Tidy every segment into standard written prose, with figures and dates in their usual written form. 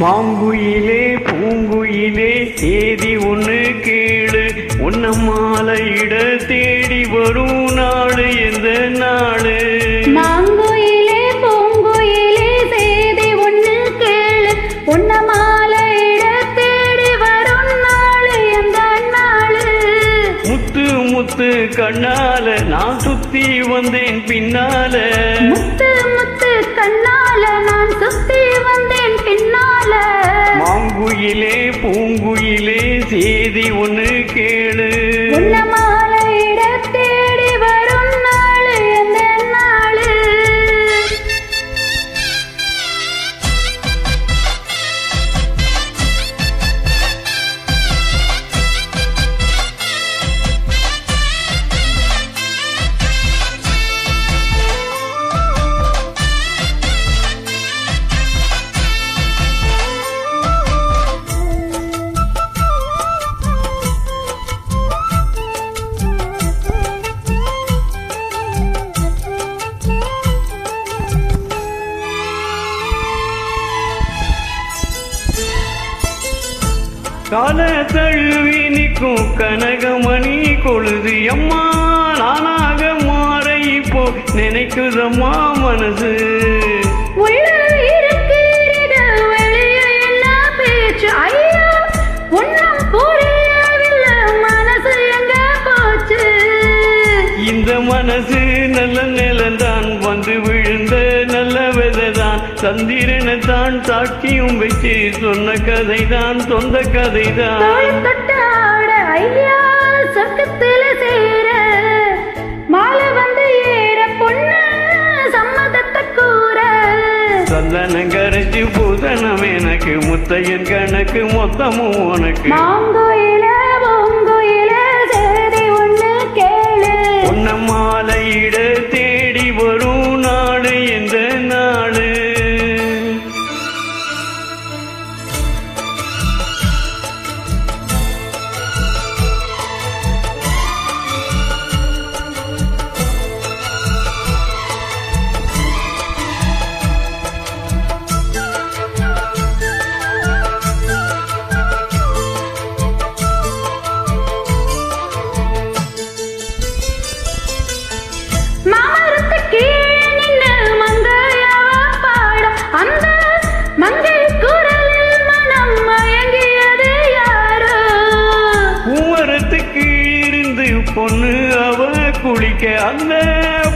மாங்குயிலே பூங்குயிலே தேதி ஒன்று கேளு, உன்ன மாலையிட தேடி வரும் நாடு எந்த நாடு? மாங்குயிலே பூங்குயிலே தேதி ஒன்று கேளு, உன்ன மாலையிட தேடி வரும் நாடு எந்த நாடு? முத்து முத்து கண்ணால நான் சுத்தி வந்தேன் பின்னால, முத்து முத்து கண்ணால நான் சுத்தி வந்தேன் பின்னால. மாங்குயிலே பூங்குயிலே சேதி ஒன்று கேளு, உன்ன மாலையிட தேடி வரும் நாள் எந்த நாள்? கால தழுவி நிற்கும் கனகமணி கொழுது அம்மா, நானாக மாற இப்போ நினைக்குதம்மா மனசு. உள்ள இருக்கிறது வெளியே என்ன பேச்சு? ஐயா ஒன்னும் புரியவில்லை, மனசு எங்க போச்சு? இந்த மனசு நல்ல நிலந்தான், வந்து விழுந்த நல்ல விதைதான், சந்திரனை தான் சாட்சியும் வச்சு சொன்ன கதைதான் சொந்த கதைதான். தொட்டாட ஐயா சொக்கத்துல சேர, மாலை வந்து ஏற பொண்ணு சம்மதத்தை கூற. சந்தனம் கரைச்சு பூதனம் எனக்கு, முத்தையன் கணக்கு மொத்தமும் உனக்கு. மாங்குயில பூங்குயில சேதி ஒண்ணு கேளு, உன்ன மாலையிட தேடி வரும் நாடு எந்த நாடு? மாமரத்து கீழே நின்னு மங்கையவ பாட, அந்த மங்கை குரலில் மனம் மயங்கியது யாரோ? பூவரத்துக்கு இருந்து பொண்ணு அவ குளிக்க, அந்த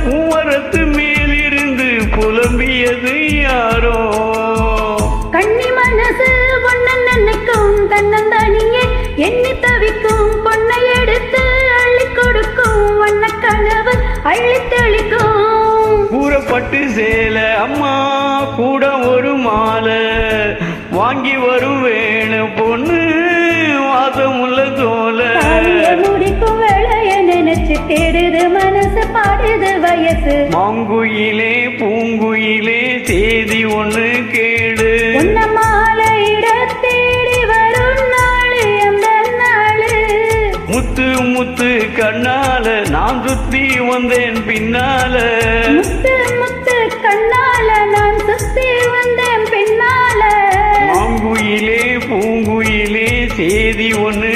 பூவரத்து மேலிருந்து புலம்பியது யாரோ? கன்னி மனசு பொண்ணு நினைக்கும், தன்னந்தனியே எண்ணி தவிக்கும், பொண்ணை எடுத்து அள்ளி கொடுக்கும், வண்ண கனவு அள்ளி தெளிக்கும். கூறப்பட்டு சேல அம்மா கூட ஒரு மாலை வாங்கி வரும் வேணு பொண்ணு வாசமுள்ள தோல. முடிக்கும் வேளைய நினைச்சு தேடுது மனசு, பாடுது வயசு. மாங்குயிலே பூங்குயிலே சேதி ஒன்று கேடு, உன்ன மாலையிட தேடி வரும் நாள் எந்த நாள்? முத்து முத்து கண்ணால நான் சுத்தி வந்தேன் பின்னால, முத்து முத்து கண்ணால நான் சுத்தி வந்தேன் பின்னால. மாங்குயிலே பூங்குயிலே சேதி ஒன்று